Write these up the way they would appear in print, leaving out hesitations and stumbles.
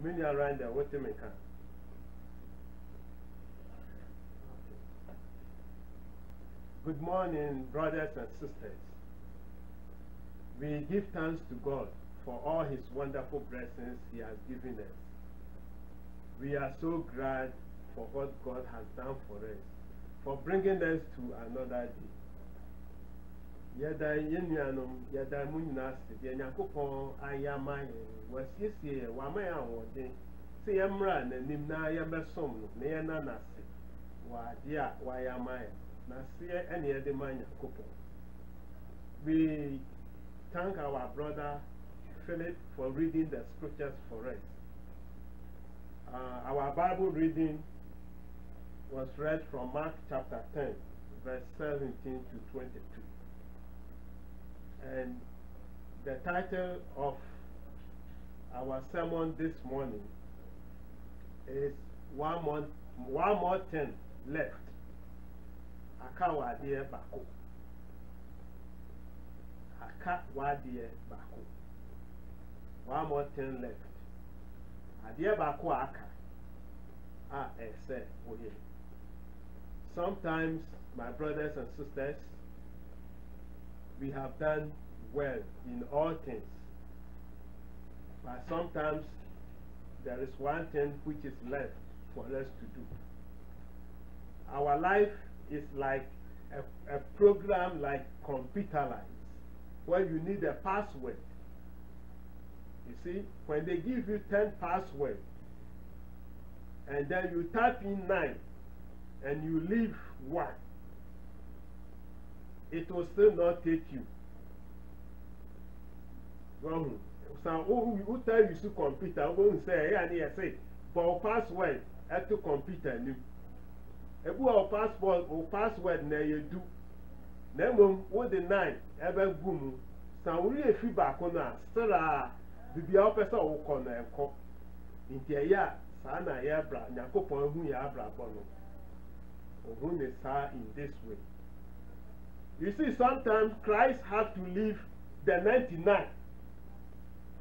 many around there, what you make. Good morning, brothers and sisters. We give thanks to God for all His wonderful blessings He has given us. We are so glad for what God has done for us, for bringing us to another day. Yada yenuanom yada mu nyina se de Nyankopon ayama wasiesie wama ya wode se yemra nanim na yebesom no na ye na nase wa de a wayama na se ene de man Nyankopon. We thank our brother Philip for reading the scriptures for us. Our Bible reading was read from Mark chapter 10 verse 17 to 22. And the title of our sermon this morning is one more thing left. Aka wadie bako. Aka wadie bako. One more thing left. Adie bako aka. Ese oye. Sometimes, my brothers and sisters, we have done well in all things, but sometimes there is one thing which is left for us to do. Our life is like a program like computerized, where you need a password. You see, when they give you 10 passwords, and then you type in 9, and you leave 1, it will still not take you. So, who tell you to computer? I'm going to say, yeah, say, but password at the computer. If you have passport or password, now you do. Then, what the 9 ever boom. So, we have feedback on us. So, the officer will come and come. In the year, Sana Yabra, Nakopon, who Yabra Bono. Or who is in this way. You see, sometimes Christ has to leave the 99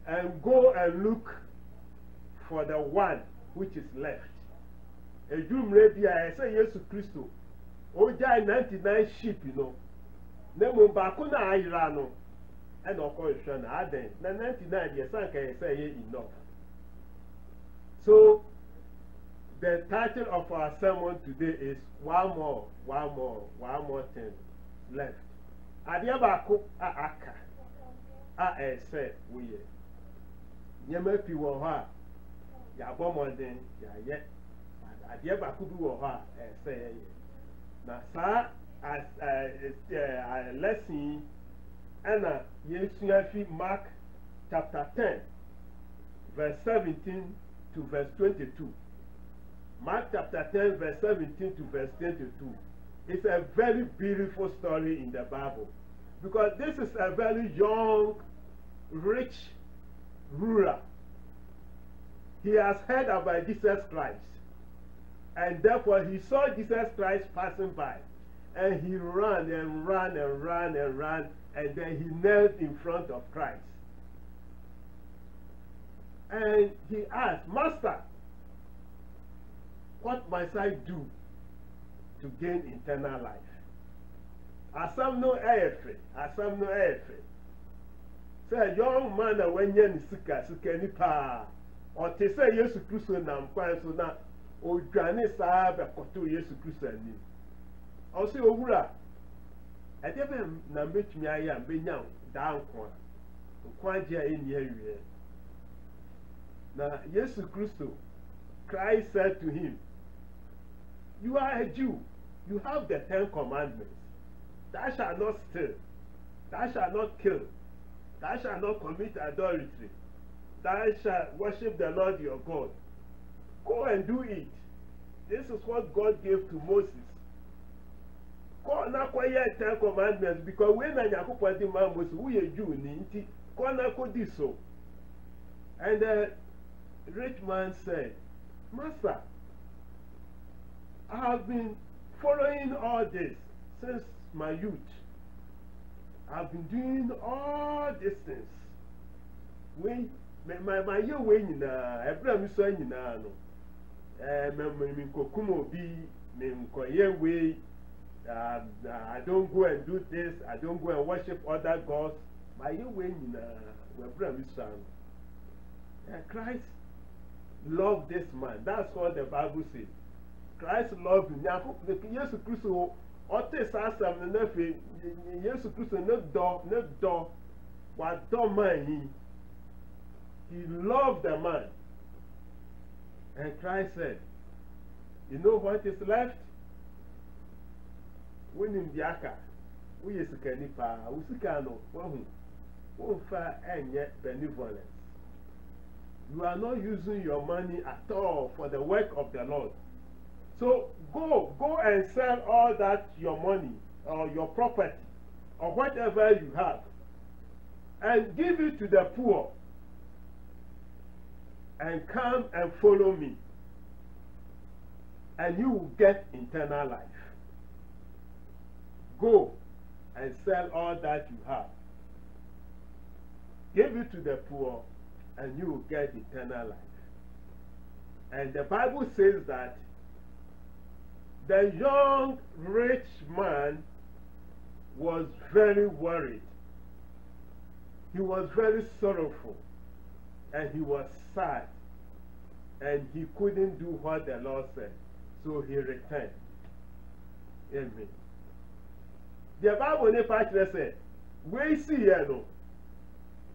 and go and look for the one which is left. A Jew ready, I say, Jesus Christ. Oh, 99 sheep, you know. Nemo Bakuna Irano. And of course, the 99, yes, I can say enough. So, the title of our sermon today is one more thing left. Adia bako aka ese wuye. Nyema pi wo ho ya bomoden ya ye. Adia bako bi wo ho ese ye. Na sa as lesson ana yesu fi Mark chapter 10 verse 17 to verse 22. Mark chapter 10 verse 17 to verse 22. It's a very beautiful story in the Bible, because this is a very young, rich ruler. He has heard about Jesus Christ, and therefore he saw Jesus Christ passing by, and he ran and ran and ran and ran, and then he knelt in front of Christ. And he asked, Master, what must I do to gain eternal life? Asam no efe, asam no efe. Say young man when yen sika ni pa. Or te say Yesu Kristo na mkwan so na odwane saa be koto Yesu Kristo ani. O se owura. E de be na metumi aye am be nya da nkwa. Nkwa je eni awie. Na Yesu Kristo, Christ said to him, you are a Jew. You have the 10 commandments. Thou shalt not steal. Thou shalt not kill. Thou shalt not commit adultery. Thou shalt worship the Lord your God. Go and do it. This is what God gave to Moses. Go and acquire 10 commandments, because when I put the man Moses, we are Jew, go and acquire so. And the rich man said, Master, I have been following all this since my youth. I've been doing all these things. my year winning, Abraham so in no. Kokumo be way. I don't go and do this, I don't go and worship other gods. My year winning, Abraham son. Christ loved this man. That's what the Bible says. Christ loved him. Jesus Christ, ote sasam na nefe. Jesus Christ ne do. What do man he loved the man. And Christ said, you know what is left? When in the aka, we is kanipa, usikano, won't far and yet benevolence. You are not using your money at all for the work of the Lord. So go and sell all that your money or your property or whatever you have and give it to the poor and come and follow me, and you will get eternal life. Go and sell all that you have, give it to the poor, and you will get eternal life. And the Bible says that the young rich man was very worried. He was very sorrowful, and he was sad, and he couldn't do what the Lord said, so he returned. Amen. The Bible said, we see here no.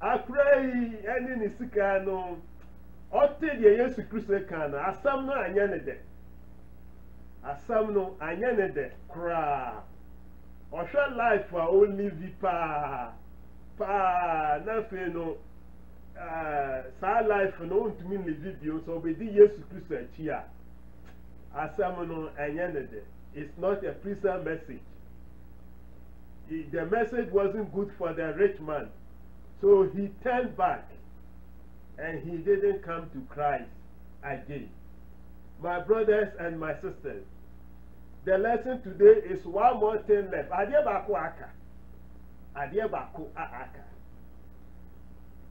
I pray any nisika no. Ote the Yesu Christ kana. Asam no anyane de. Asam no anyane de. Kra. Osha life wa only pa na fe no. Sa life no untumi live bio so be di Yesu Christ achia. Asam no anyane de. It's not a prison message. The message wasn't good for the rich man. So he turned back and he didn't come to Christ again. My brothers and my sisters, the lesson today is one more thing left. Adiebako aka. Adiebako aka.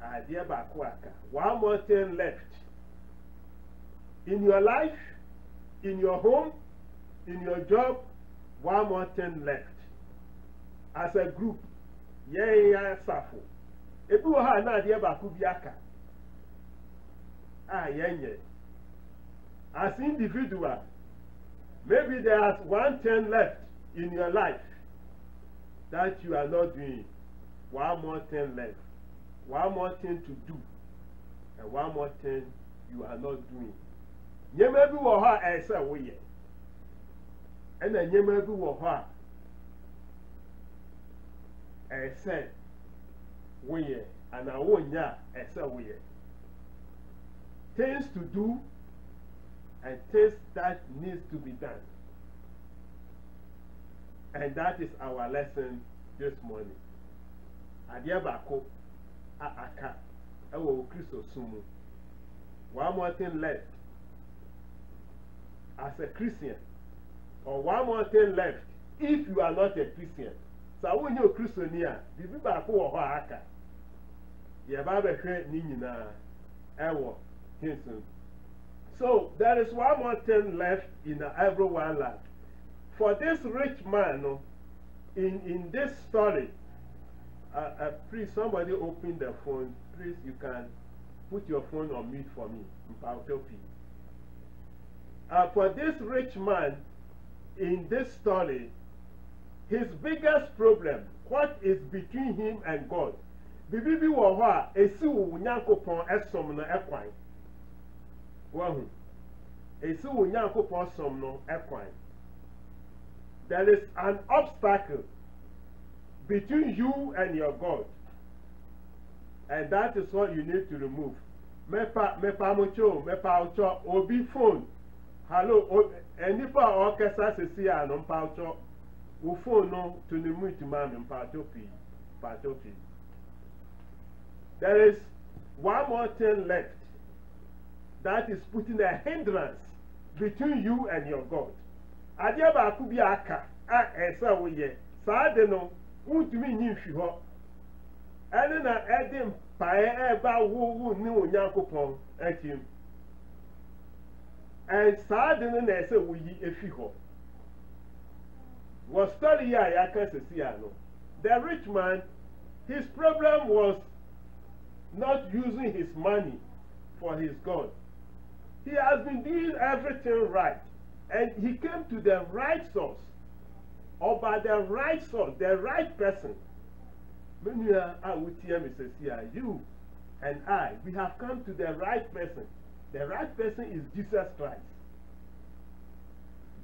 Adiebako aka. One more thing left. In your life, in your home, in your job, one more thing left. As a group, yeah, safo. Ebu ha na adiebako bi aka. Yeah. As individual, maybe there's 1 thing left in your life that you are not doing. One more thing left. One more thing to do. And one more thing you are not doing. Nyema bi wo ha ese wo ye. And nyema bi wo ha ese wo ye and awonya ese wo ye. Things to do and things that needs to be done. And that is our lesson this morning. Adiabako aka ewo Kristo sumu. One more thing left. As a Christian, or one more thing left if you are not a Christian. So when you're a Christian here, the people are for aka. The Bible says ni nyina ewo. So there is one more thing left in everyone's life. For this rich man, in this story, please somebody open the phone. Please, you can put your phone on mute for me. For this rich man, in this story, his biggest problem, what is between him and God? Bibibi wawa esi wo nyanko pon esom no ekwan. Wahu. Esi wo nyanko pon som no ekwan. There is an obstacle between you and your God. And that is what you need to remove. Mepa mocho, obi phone. Hello, enipa o kesa sesi a no mpa ocho. Wo phone no to the mu to mam mpa topi. There is one more thing left. That is putting a hindrance between you and your God. Adiaba kubi aka esa wo ye. Sa de no untumi nyi hwi ho. Ene na edim pae eba wo ni onyankopon akim and saa de no na ese wo yi efi ho was story ya ya kan sesi ano. The rich man, his problem was not using his money for his God. He has been doing everything right, and he came to the right source, or by the right source, the right person. You and I, we have come to the right person. The right person is Jesus Christ.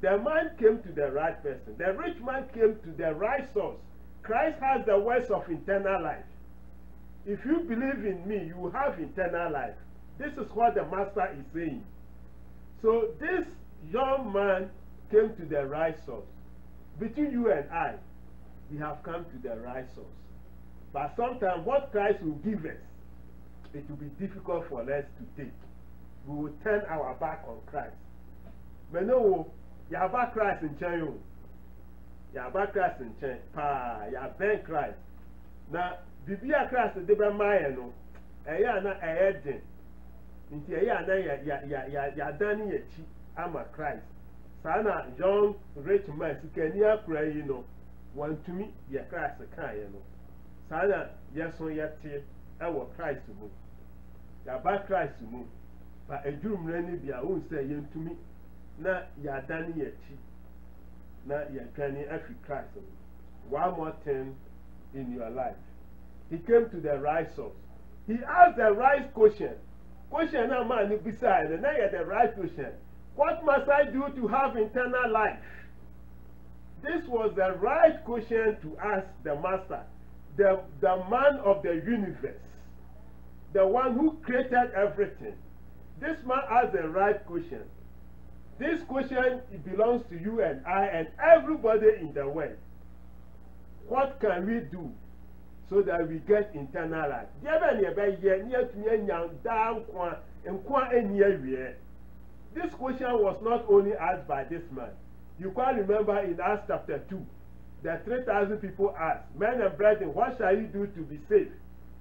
The man came to the right person. The rich man came to the right source. Christ has the words of eternal life. If you believe in me, you will have eternal life. This is what the master is saying. So this young man came to the right source. Between you and I, we have come to the right source. But sometimes what Christ will give us, it will be difficult for us to take. We will turn our back on Christ. But no, you have back Christ in China. You have back Christ in China. You have been Christ. Now, Biblia Christ the be my no. Eya na eyedin. Nti eya na ya dani echi ama Christ. Sana young rich man sikani akura yi no. Wantumi ye Christ kan ye no. Sana yeso yete ewo Christ mu. Ya ba Christ mu. Ba ejurum rani bia won say yentumi na ya dani echi. Na ya kani afi Christ. One more thing in your life. He came to the right source. He asked the right question. Question now man beside and now the right question. What must I do to have eternal life? This was the right question to ask the master, the man of the universe, the one who created everything. This man asked the right question. This question it belongs to you and I and everybody in the world. What can we do so that we get eternal life? This question was not only asked by this man. You can remember in Acts chapter 2, the 3,000 people asked, men and brethren, what shall you do to be saved?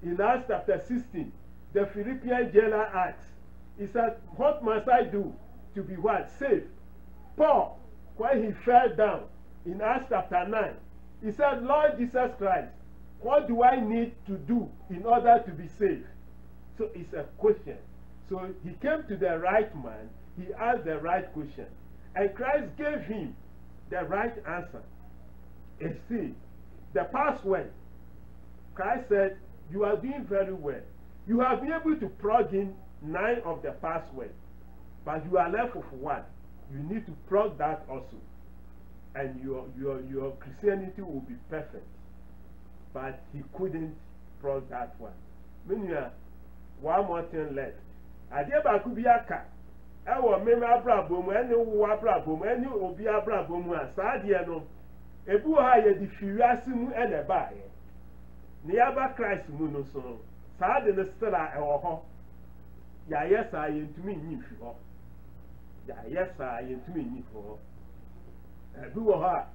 In Acts chapter 16, the Philippian jailer asked, he said, what must I do to be what? Saved. Paul, when he fell down in Acts chapter 9, he said, Lord Jesus Christ, what do I need to do in order to be saved? So it's a question. So he came to the right man, he asked the right question, and Christ gave him the right answer. And see, the password, Christ said, you are doing very well. You have been able to plug in 9 of the passwords, but you are left with 1. You need to plug that also, and your Christianity will be perfect. But he couldn't plug that one. Meaning, one more thing left. Adieba kubiaka. Ewo meme abrabom eni wo abrabom eni obi abrabom a saade no. Ebu ha ye di fiwiase mu ene baaye. Ne yaba Christ mu no so. Saade ne stela ewo ho. Ya yesa yentumi nyi fi ho. Ya yesa yentumi nyi ho. Ebu wo ha.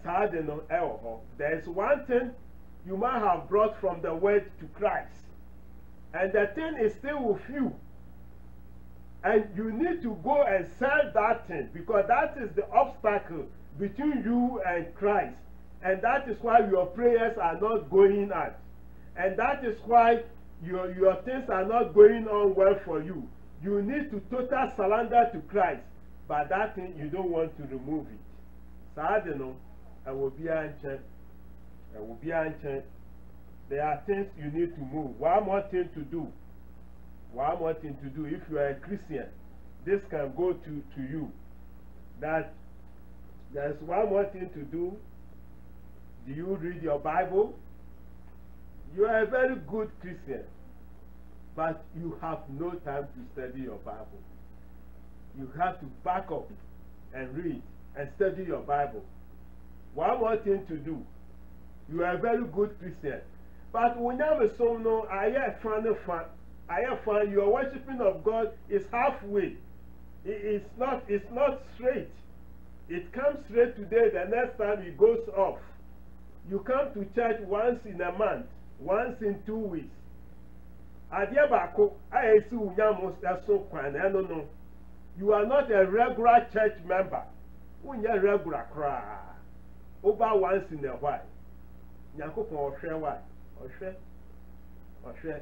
Saade no ewo ho. There is one thing you might have brought from the word to Christ, and the thing is still with you, and you need to go and sell that thing, because that is the obstacle between you and Christ, and that is why your prayers are not going out, and that is why your things are not going on well for you. You need to total surrender to Christ, but that thing you don't want to remove it. So I don't know. I will be ancient. I will be ancient. There are things you need to move. One more thing to do. One more thing to do. If you are a Christian, this can go to you. That there's one more thing to do. Do you read your Bible? You are a very good Christian, but you have no time to study your Bible. You have to back up and read and study your Bible. One more thing to do. You are a very good Christian, but when you have a song, no, I have found your worshiping of God is halfway. It's not straight. It comes straight today, the next time it goes off. You come to church once in a month, once in 2 weeks. Adia bako, I see Unyamos so kwan, no. You are not a regular church member. Unya regular cry. Over once in a while. Nyankopon ohwe why? Ohwe.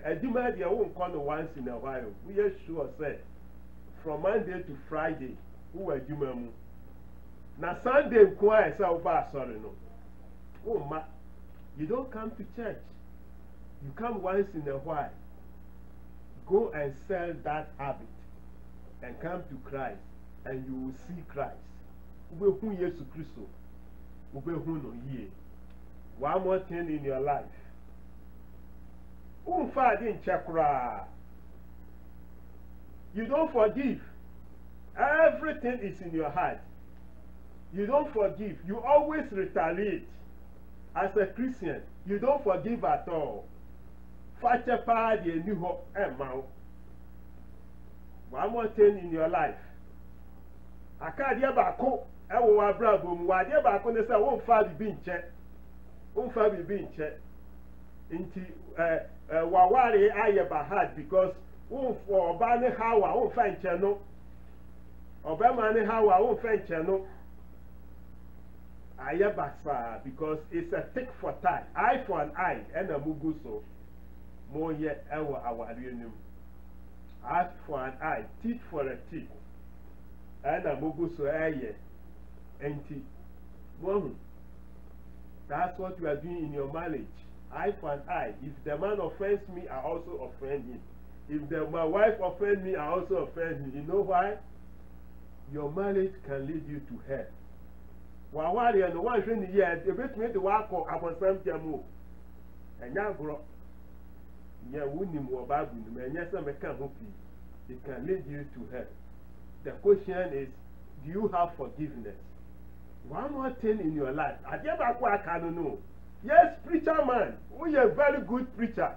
Edima dia won come once in a while. We are sure say from Monday to Friday, who eduma mu. Na Sunday kwa say over sorry no. Oh ma, you don't come to church. You come once in a while. Go and sell that habit and come to Christ, and you will see Christ. Ubehu Yesu Kristo. Ubehu no ye. One more thing in your life. You don't forgive. Everything is in your heart. You don't forgive. You always retaliate. As a Christian, you don't forgive at all. One more thing in your life. Akadia bako ewo abrabom wadia bako ne say won fa bibi nche. Won fa bibi nche. Nti waware aye bahad because won for oba ne hawa won fa nche no. Oba ma ne hawa won fa nche no. Aye basa because it's a tick for tie. Eye for an eye and a mugu so. Mo ye ewo aware nim. Eye for an eye, teeth for a teeth. And a mugu so aye. Enti. That's what you are doing in your marriage. Eye for an eye. If the man offends me, I also offend him. If my wife offends me, I also offend him. You know why? Your marriage can lead you to hell. Wawari and the one in the year, the best made the work of upon some jamu. And now grow. Yeah, wouldn't more babu, and yes, I can't hope you. It can lead you to hell. The question is, do you have forgiveness? One more thing in your life. I don't know. Yes, preacher man, we are a very good preacher.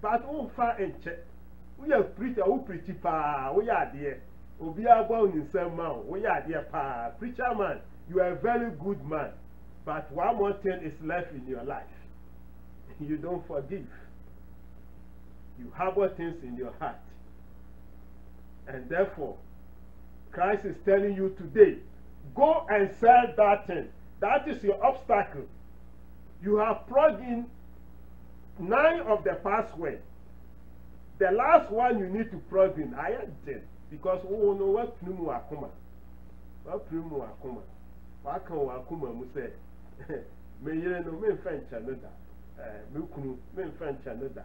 But who far and check? We are preacher who preach pa, we are there. We are born in some man, we are there pa. Preacher man, you are a very good man. But one more thing is left in your life. You don't forgive. You harbor things in your heart. And therefore, Christ is telling you today, go and sell that thing. That is your obstacle. You have plugged in 9 of the passwords. The last one you need to plug in, I am dead. Because oh no, what primu akuma? What primu akuma? What can akuma mu say? Me yere no me French another. Me kunu me French another.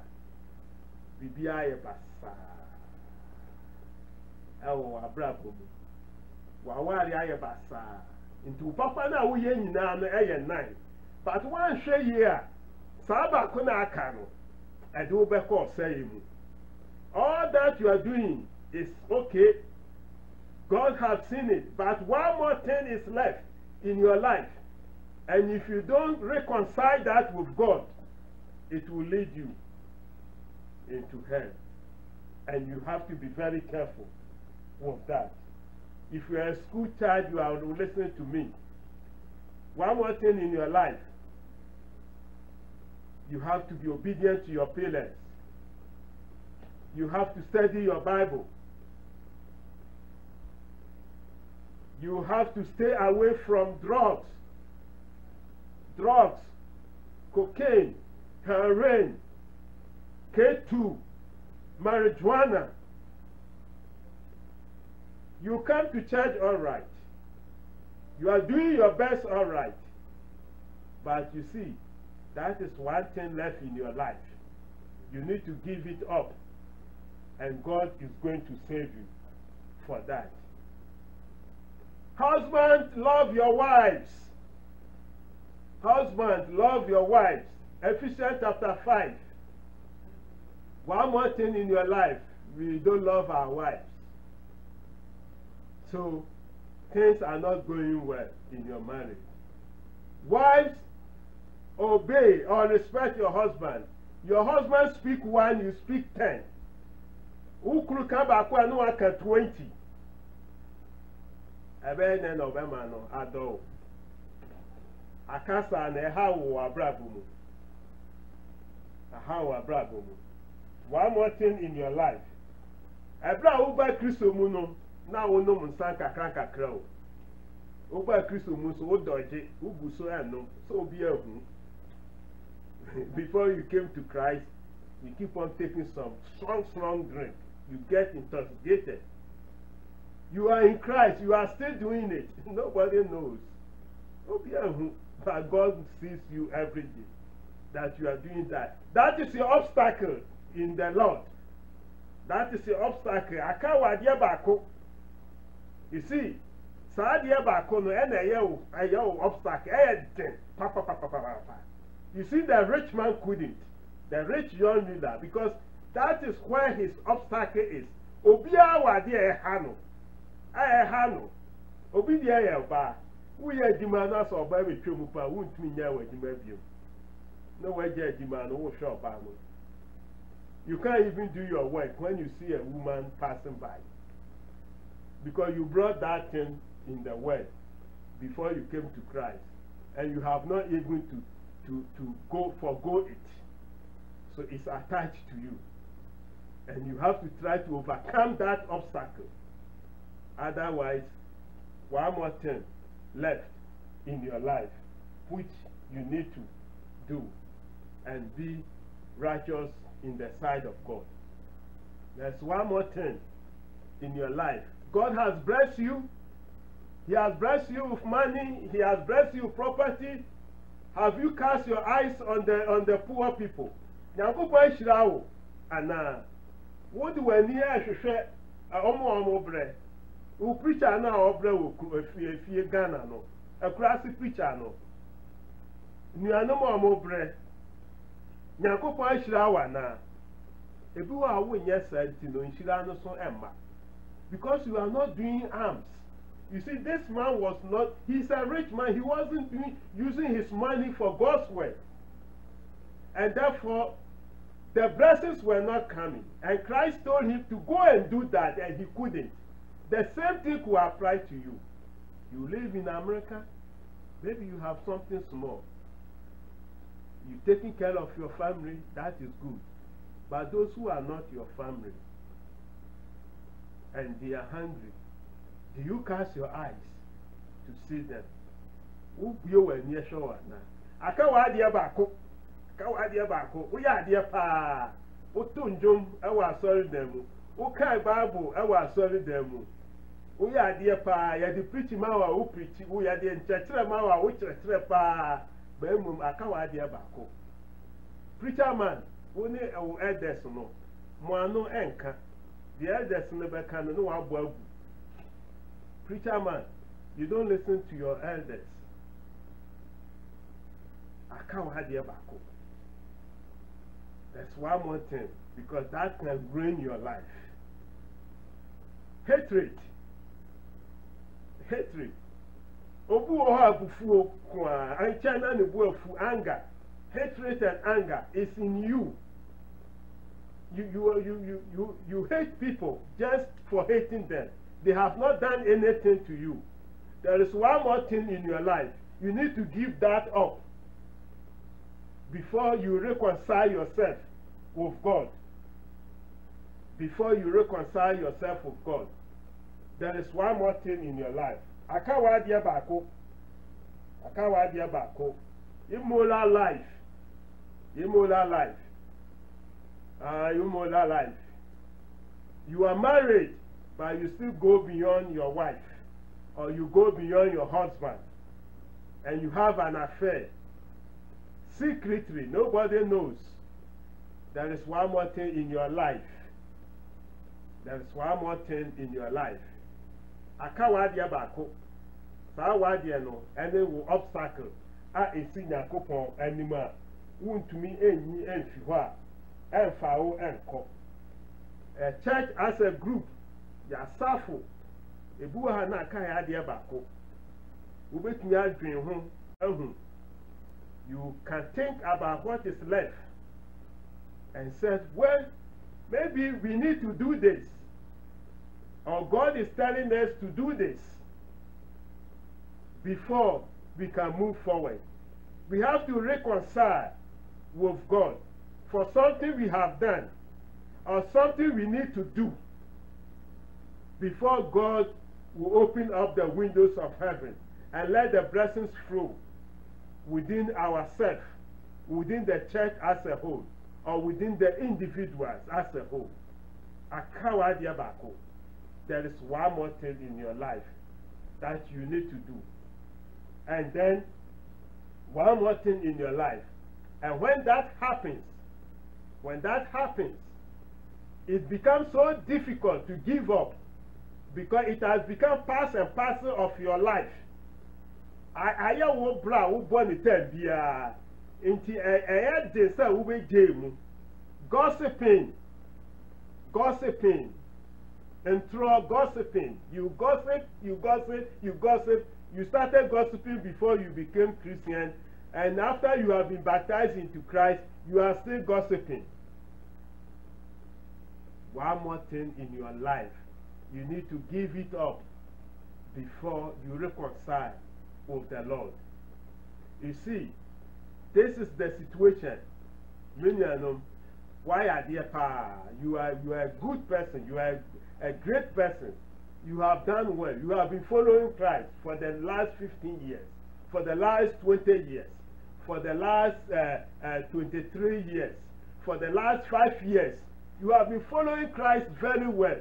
Bibi aye basa. Ewo abrabo mu. Wawari aye basa. Into papa na wo ye nyina no eye 9. But one share year. Saba kuna akano. Edo be call say mu. All that you are doing is okay. God has seen it. But one more thing is left in your life. And if you don't reconcile that with God, it will lead you into hell. And you have to be very careful with that. If you are a school child, you are listening to me. One more thing in your life. You have to be obedient to your parents. You have to study your Bible. You have to stay away from drugs. Drugs, cocaine, heroin, K2, marijuana. You come to church all right. You are doing your best all right. But you see, that is one thing left in your life. You need to give it up. And God is going to save you for that. Husbands, love your wives. Husbands, love your wives. Ephesians chapter 5. One more thing in your life, we don't love our wives. So, things are not going well in your marriage. Wives, obey or respect your husband. Your husband speak 1, you speak 10. Ukuru kaba kwa no aka 20. Ebe ne no be ma no ado. Akasa na ha wo abrabo mu. Aha wo abrabo mu. one more thing in your life. Ebra uba Kristo mu no na wonom nsan kakra kakra o. Uba Kristo mu so odoje, ugu so eno, so obi ehun. Before you came to Christ, you keep on taking some strong drink. You get intoxicated. You are in Christ, you are still doing it. Nobody knows. Obi ehun, but God sees you every day that you are doing that. That is your obstacle in the Lord. That is your obstacle. Akawa dia bako. You see, sa dia bako no ena eyo obstacle. Pa. You see, the rich man couldn't. The rich young leader, because that is where his obstacle is. Obia wa dia ehano. Ehano. Obi dia ye ba. Wo ye adwuma na so ba be twemu pa, wo ntumi nya wa adwuma biom. No way adwuma no wo hwe ba no. You can't even do your work when you see a woman passing by. Because you brought that thing in the world before you came to Christ. And you have not even to forgo it. So it's attached to you. And you have to try to overcome that obstacle. Otherwise, one more thing left in your life, which you need to do and be righteous in the sight of God. There's one more thing in your life. God has blessed you. He has blessed you with money. He has blessed you with property. Have you cast your eyes on the poor people? Nyankopɔn hyira wo ana wo de wani ahwehwɛ omo bre wo preacher na obre wo efie Ghana no akurasi preacher no nuanom omo bre Nyankopɔn hyira wo ana ebi wa wo nya santi no hyira no so emma because you are not doing arms. You see, this man was not, he's a rich man, he wasn't using his money for God's work. And therefore, the blessings were not coming. And Christ told him to go and do that, and he couldn't. The same thing will apply to you. You live in America, maybe you have something small. You're taking care of your family, that is good. But those who are not your family, and they are hungry, do you cast your eyes to see them? Who you were near show now? I can't wait the bako. Can't wait the bako. We are dear pa. Who tunjum? I was sorry them. Who can't Bible? I was sorry them. We are dear pa. You are the preaching mawa who preach. We are the church mawa who church pa. Bemum. I can't wait the bako. Preacher man. We need our elders no. Moano enka. The elders never can know what. Preacher man, you don't listen to your elders. I can't have the bako. That's one more thing, because that can ruin your life. Hatred. Obu oha bufu kwa anchana ne bufu anger. Hatred and anger is in you. You hate people just for hating them. They have not done anything to you. There is one more thing in your life. You need to give that up before you reconcile yourself with God. Before you reconcile yourself with God. There is one more thing in your life. Akawadia bako. Immoral life. Immoral life. You are married, but you still go beyond your wife, or you go beyond your husband, and you have an affair. Secretly, nobody knows. There is one more thing in your life. There is one more thing in your life. Akawadia bako. Sawadia no, any obstacle. A esi Nyankopon anima. Wuntumi enyi enfiwa. Enfao enko. A church as a group. Ya safo ebu ha na aka ya de bako ubetumi adwen ho ehun. You can think about what is left and said, well, maybe we need to do this, or God is telling us to do this before we can move forward. We have to reconcile with God for something we have done or something we need to do before God will open up the windows of heaven and let the blessings flow within ourselves, within the church as a whole, or within the individuals as a whole. There is one more thing in your life that you need to do. And then one more thing in your life. And when that happens, it becomes so difficult to give up because it has become part and parcel of your life. I wo bra wo bo ne time bia enti de say wo be jemu gossiping and through gossiping you gossip, you started gossiping before you became Christian, and after you have been baptized into Christ you are still gossiping. One more thing in your life, you need to give it up before you reconcile with the Lord. You see, this is the situation. Why are there? You are a good person. You are a great person. You have done well. You have been following Christ for the last 15 years, for the last 20 years, for the last 23 years, for the last 5 years. You have been following Christ very well.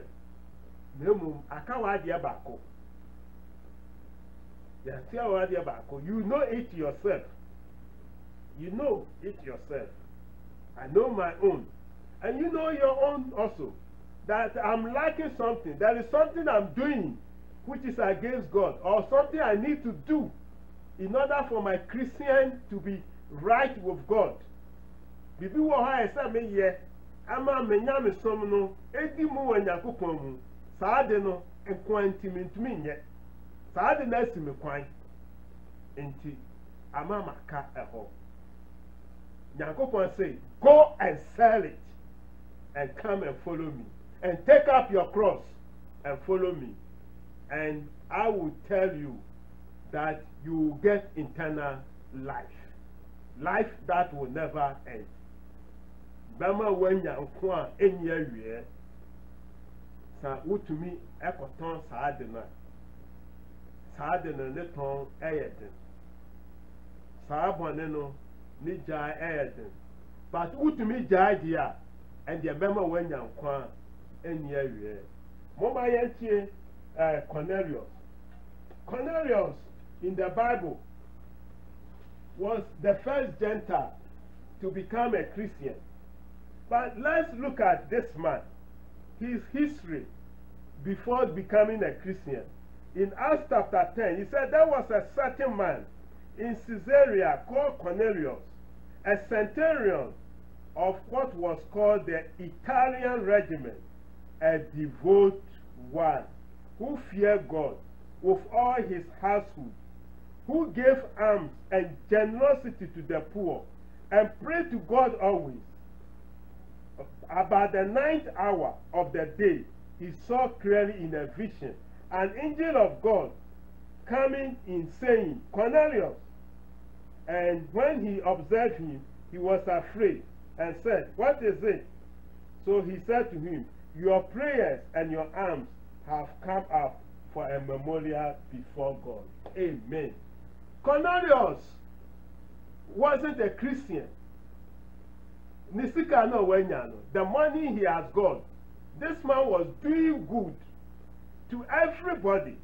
You know it yourself. You know it yourself. I know my own. And you know your own also. That I'm lacking something. There is something I'm doing which is against God, or something I need to do in order for my Christian to be right with God. Bibi wo ha esa me ye ama menya me som no edi mu wanyakopon mu saade no ekwantimi nye saade na asime kwan enti ama maka eho Nyakopon say go and sell it and come and follow me, and take up your cross and follow me, and I will tell you that you will get eternal life that will never end. Bama wenya nkwa enyi awie sa wotumi ekoton saade na ne ton eyeden saabone no ni jaa eyeden, but wotumi jaa dia and the bama wenya nkwa enyi awie. Moma yentie Cornelius in the Bible was the first Gentile to become a Christian. But let's look at this man, his history before becoming a Christian. In Acts chapter 10, he said there was a certain man in Caesarea called Cornelius, a centurion of what was called the Italian regiment, a devout one, who feared God with all his household, who gave alms and generosity to the poor, and prayed to God always. About the 9th hour of the day, he saw clearly in a vision an angel of God coming in saying, Cornelius. And when he observed him, he was afraid and said, what is it? So he said to him, your prayers and your alms have come up for a memorial before God. Amen. Cornelius wasn't a Christian. Nisika no wenyano. The money he has got, this man was doing good to everybody.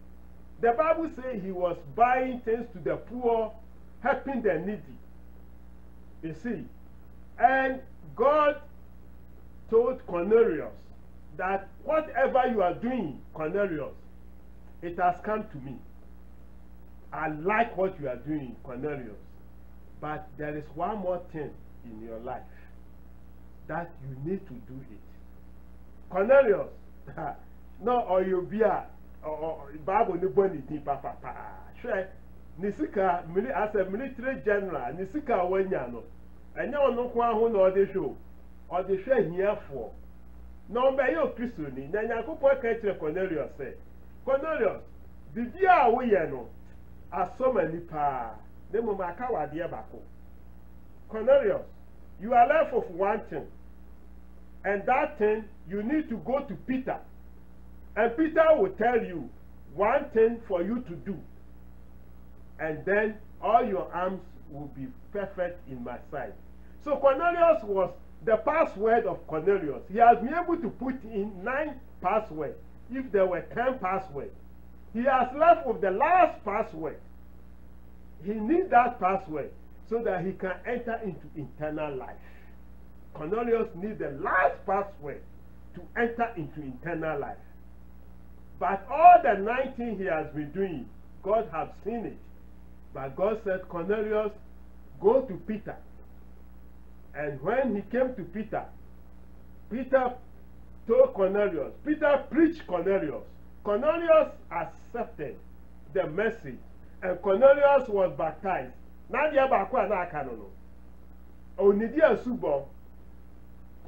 The Bible says he was buying things to the poor, helping the needy. You see, and God told Cornelius that whatever you are doing, Cornelius, it has come to me. I like what you are doing, Cornelius. But there is one more thing in your life that you need to do it. Cornelius, no, or you'll be a Bible nobody papa. Sure, Nisika, as a military general, Nisika Wenyano, and you know who no the show, or the show here for. No, by your Christian, then you go catch Cornelius say, Cornelius, the dear we know, are so many pa, the Mumakawa dear Bako. Cornelius, you are left of one thing, And that thing, you need to go to Peter. And Peter will tell you one thing for you to do. And then all your arms will be perfect in my sight. So Cornelius was the password of Cornelius. He has been able to put in 9 passwords if there were 10 passwords. He has left with the last password. He needs that password so that he can enter into eternal life. Cornelius needs the last password to enter into eternal life. But all the 19 he has been doing, God has seen it. But God said, Cornelius, go to Peter. And when he came to Peter, Peter told Cornelius, Peter preached Cornelius. Cornelius accepted the message, and Cornelius was baptized. Nadia bakwa na akanono. Onidi asubo.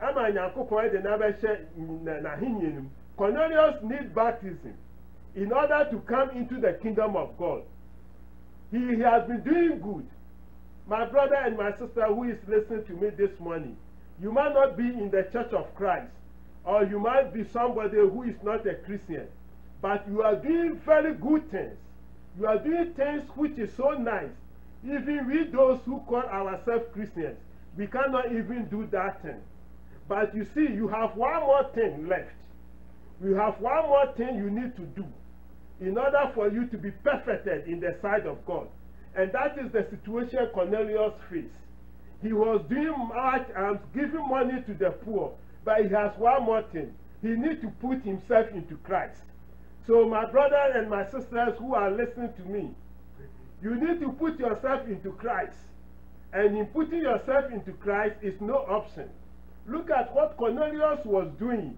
Ama nyankopon de na behye na hinyenum. Cornelius need baptism in order to come into the kingdom of God. He has been doing good. My brother and my sister who is listening to me this morning, you might not be in the church of Christ, or you might be somebody who is not a Christian, but you are doing very good things. You are doing things which is so nice. Even we those who call ourselves Christians, we cannot even do that thing. But you see, you have one more thing left. You have one more thing you need to do in order for you to be perfected in the sight of God. And that is the situation Cornelius faced. He was doing much and giving money to the poor, but he has one more thing. He needs to put himself into Christ. So my brother and my sisters who are listening to me, you need to put yourself into Christ. And in putting yourself into Christ is no option. Look at what Cornelius was doing.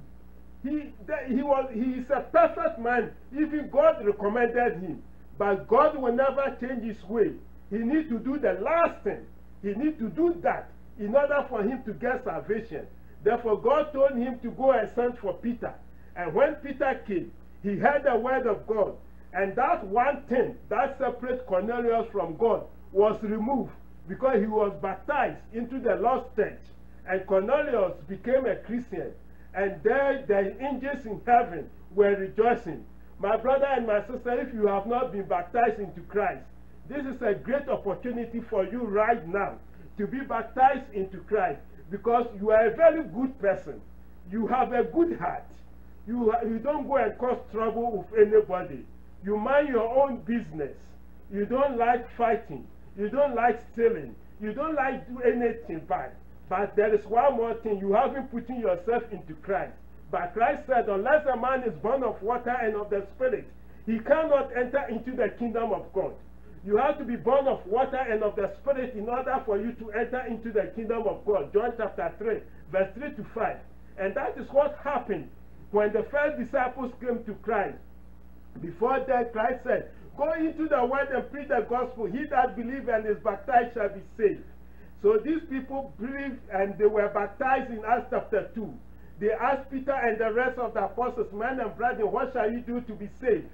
He is a perfect man. Even God recommended him. But God will never change his way. He needs to do the last thing. He needs to do that in order for him to get salvation. Therefore, God told him to go and send for Peter. And when Peter came, he heard the word of God. And that one thing that separates Cornelius from God was removed because he was baptized into the Lord's church. And Cornelius became a Christian. And there the angels in heaven were rejoicing. My brother and my sister, if you have not been baptized into Christ, this is a great opportunity for you right now to be baptized into Christ, because you are a very good person. You have a good heart. You don't go and cause trouble with anybody. You mind your own business. You don't like fighting. You don't like stealing. You don't like do anything bad. But there is one more thing. You haven't put yourself into Christ. But Christ said, unless a man is born of water and of the Spirit, he cannot enter into the kingdom of God. You have to be born of water and of the Spirit in order for you to enter into the kingdom of God. John chapter 3, verse 3 to 5. And that is what happened when the first disciples came to Christ. Before that, Christ said, go into the world and preach the gospel. He that believes and is baptized shall be saved. So these people believed and they were baptized in Acts chapter 2. They asked Peter and the rest of the apostles, men and brethren, what shall you do to be saved?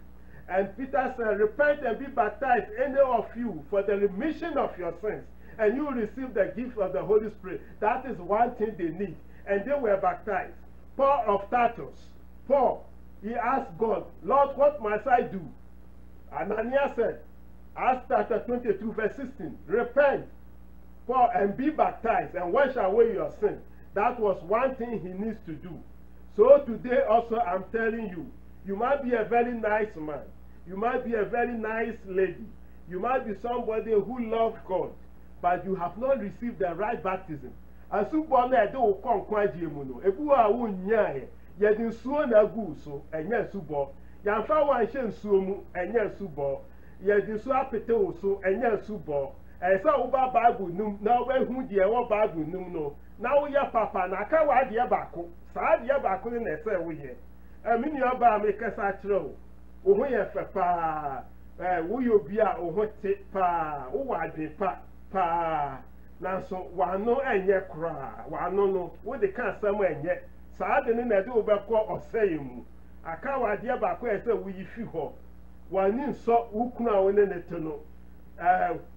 And Peter said, repent and be baptized, any of you, for the remission of your sins, and you will receive the gift of the Holy Spirit. That is one thing they need. And they were baptized. Paul of Tarsus, Paul, he asked God, Lord, what must I do? Ananias said, Acts chapter 22, verse 16, repent, Paul, and be baptized, and wash away your sins. That was one thing he needs to do. So today also I'm telling you, you might be a very nice man. You might be a very nice lady. You might be somebody who loves God, but you have not received the right baptism. Asubọ na ede ukọ nkwaji emuno. Ebu a wunyae. Yedi nsuo na agu so enye asubọ. Yamfa wanhye nsuo mu enye asubọ. Yedi nsuo apete wo so enye asubọ. Esa wo ba Bible num na wo hu de e wo Bible num no. Na wo ya papa na aka wa de bako. Saa de bako ni na ese wo ye. Mini oba me kasa kire wo. Wo ho ye fe pa. Wo yo bi a wo ho te pa. Wo wa de pa. Nanso wano enye kura. Wano no wo de kan asam enye. Saa de ni na de wo be ko oseye mu. Aka wa de bako ese wo yi fi ho. Wani nso wo kunu a wo ne ne te no.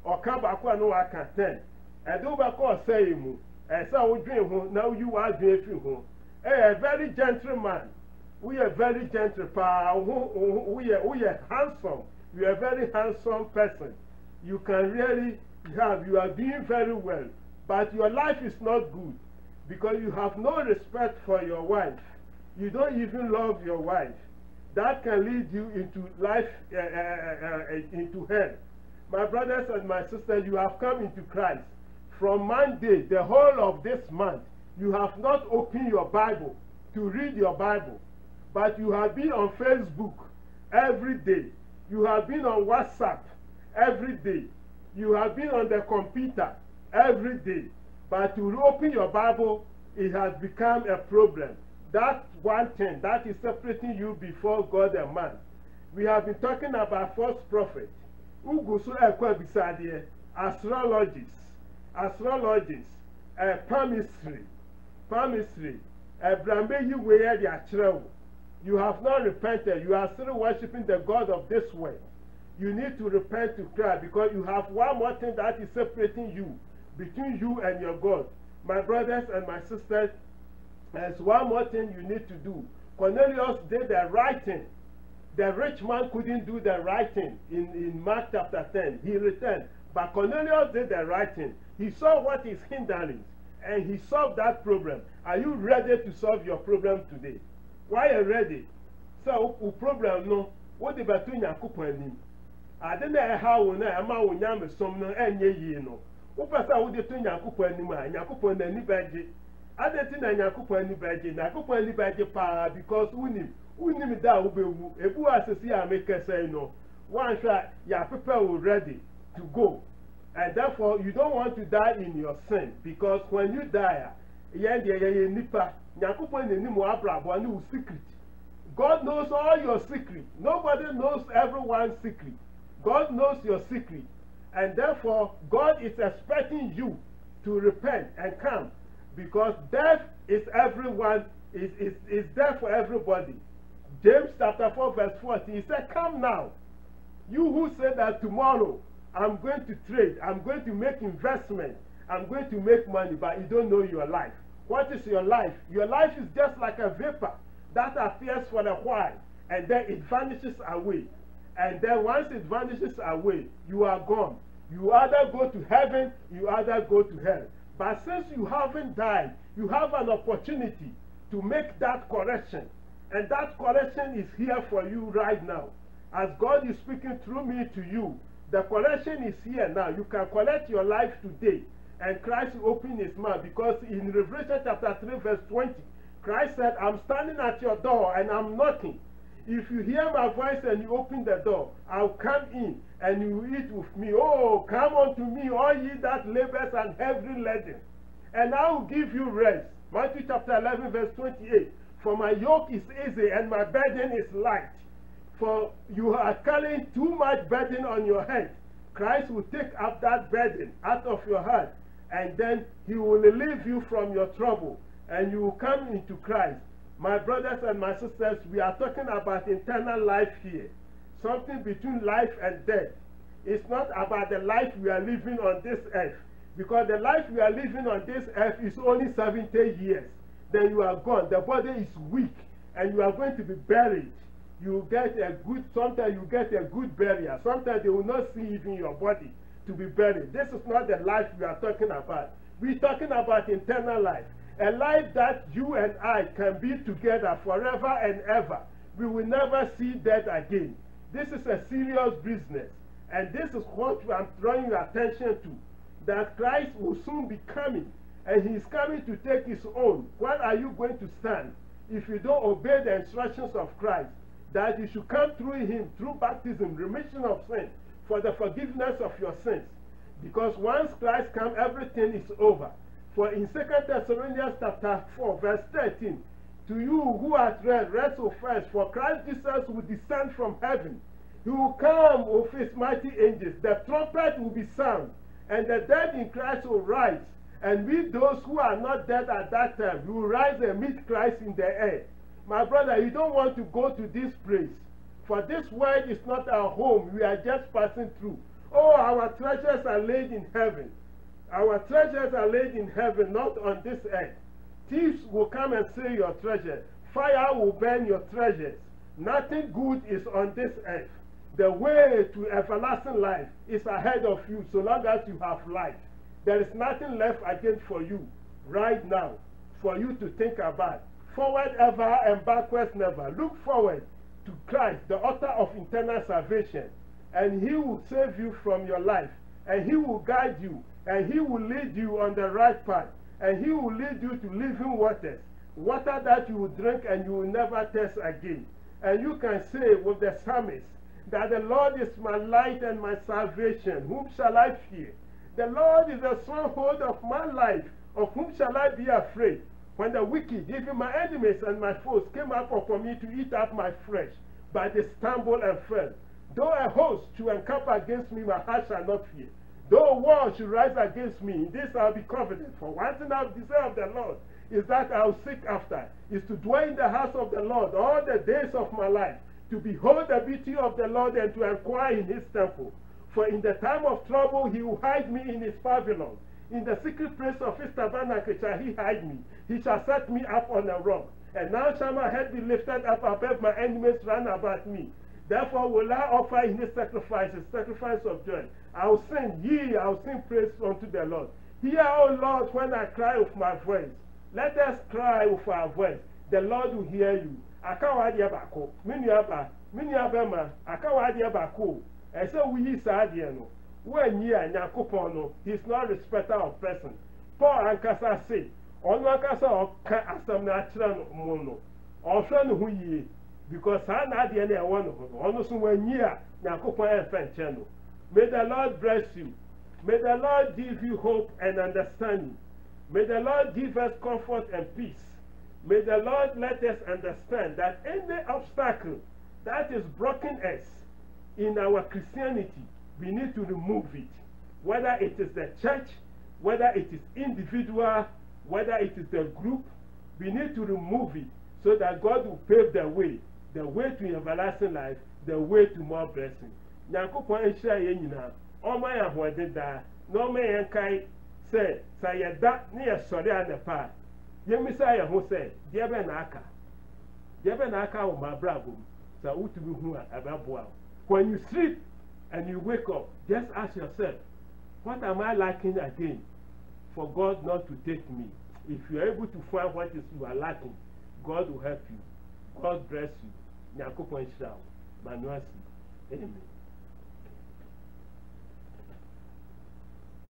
Oka bako no wa ka 10. Ede wo be ko oseye mu. Esa wo dwen ho na wo yi wa dwen fi ho. a very gentleman. We are very gentle. We are handsome. You are a very handsome person. You can really you are doing very well. But your life is not good because you have no respect for your wife. You don't even love your wife. That can lead you into life, into hell. My brothers and my sisters, you have come into Christ. From Monday, the whole of this month, you have not opened your Bible to read your Bible, but you have been on Facebook every day. You have been on WhatsApp every day. You have been on the computer every day. But to open your Bible, it has become a problem. That's one thing that is separating you before God and man. We have been talking about false prophets. Astrologists, palmistry, you have not repented. You are still worshiping the God of this world. You need to repent to Christ because you have one more thing that is separating you, between you and your God. My brothers and my sisters, there's one more thing you need to do. Cornelius did the right thing. The rich man couldn't do the right thing in Mark chapter 10. He returned. But Cornelius did the right thing. He saw what is hindering and he solved that problem. Are you ready to solve your problem today? Why are you ready? So, the problem no, what the between your coupon? I don't know how we know a man some no and ye no. Upasa would the twin your coupon and your coupon and Nibaji. I don't think your coupon and Nibaji, and coupon and Nibaji pa because unim da ubewu. A boy as a see I make a say no. One shot, your people were ready to go. And therefore, you don't want to die in your sin because when you die, God knows all your secret. Nobody knows everyone's secret. God knows your secret. And therefore, God is expecting you to repent and come because death is everyone, is death for everybody. James chapter 4 verse 40, he said, come now. You who say that tomorrow, I'm going to trade, I'm going to make investment, I'm going to make money, but you don't know your life. What is your life? Your life is just like a vapor that appears for a while and then it vanishes away. And then once it vanishes away, you are gone. You either go to heaven, you either go to hell. But since you haven't died, you have an opportunity to make that correction. And that correction is here for you right now. As God is speaking through me to you, the correction is here now. You can collect your life today. And Christ will open his mouth because in Revelation chapter 3 verse 20, Christ said, I'm standing at your door and I'm knocking. If you hear my voice and you open the door, I'll come in and you will eat with me. Oh, come unto me, all ye that labors and heavy laden, and I will give you rest. Matthew chapter 11 verse 28. For my yoke is easy and my burden is light. For you are carrying too much burden on your head. Christ will take up that burden out of your heart, and then he will relieve you from your trouble, and you will come into Christ. My brothers and my sisters, we are talking about eternal life here. Something between life and death. It's not about the life we are living on this earth, because the life we are living on this earth is only 70 years. Then you are gone. The body is weak, and you are going to be buried. You get a good, sometimes you get a good burial. Sometimes they will not see even your body to be buried. This is not the life we are talking about. We're talking about eternal life. A life that you and I can be together forever and ever. We will never see death again. This is a serious business. And this is what I'm drawing your attention to. That Christ will soon be coming. And he is coming to take his own. Where are you going to stand if you don't obey the instructions of Christ? That you should come through him, through baptism, remission of sin, for the forgiveness of your sins. Because once Christ comes, everything is over. For in 2 Thessalonians chapter 4, verse 13, to you who are read, wrestle first, for Christ Jesus will descend from heaven. He will come with his mighty angels. The trumpet will be sound, and the dead in Christ will rise. And we, those who are not dead at that time, will rise and meet Christ in the air. My brother, you don't want to go to this place. For this world is not our home. We are just passing through. Oh, our treasures are laid in heaven. Our treasures are laid in heaven, not on this earth. Thieves will come and steal your treasure. Fire will burn your treasures. Nothing good is on this earth. The way to everlasting life is ahead of you so long as you have life. There is nothing left again for you right now for you to think about. Forward ever and backwards never. Look forward to Christ, the author of eternal salvation, and he will save you from your life, and he will guide you, and he will lead you on the right path, and he will lead you to living waters, water that you will drink and you will never thirst again. And you can say with the psalmist that the Lord is my light and my salvation. Whom shall I fear? The Lord is the stronghold of my life. Of whom shall I be afraid? When the wicked, even my enemies and my foes, came up upon me to eat up my flesh, but they stumbled and fell. Though a host should encamp against me, my heart shall not fear. Though a war should rise against me, in this I'll be confident. For one thing I've desired of the Lord is that I'll seek after, is to dwell in the house of the Lord all the days of my life, to behold the beauty of the Lord and to inquire in his temple. For in the time of trouble he will hide me in his pavilion. In the secret place of his tabernacle shall he hide me. He shall set me up on a rock. And now shall my head be lifted up above my enemies round about me. Therefore will I offer in his sacrifices, sacrifice of joy. I will sing praise unto the Lord. Hear, O Lord, when I cry with my voice. Let us cry with our voice. The Lord will hear you. Akawadi abako, miniaba, akawadi abako. And so we is adiano. When ye are Nyakupono, he is not respecter of person. Paul Ankasa say, on Wakasa or Asam Natural Mono, or friend who ye, because I not the other one, almost when ye are Nyakupon and French channel. May the Lord bless you. May the Lord give you hope and understanding. May the Lord give us comfort and peace. May the Lord let us understand that any obstacle that is blocking us in our Christianity, we need to remove it. Whether it is the church, whether it is individual, whether it is the group, we need to remove it so that God will pave the way to everlasting life, the way to more blessing. Nyankopon ehira ye nyina, o ma ya hode da, no me yankai say sayeda ne ye sori anepa. Yemisa ye ho say, de be na aka wo ma brabo, sa utubi hu ababoa. When you sleep and you wake up, just ask yourself, what am I lacking again for God not to take me? If you are able to find what is you are lacking, God will help you. God bless you. Nyankopon ehira wo. Manuasi. Amen.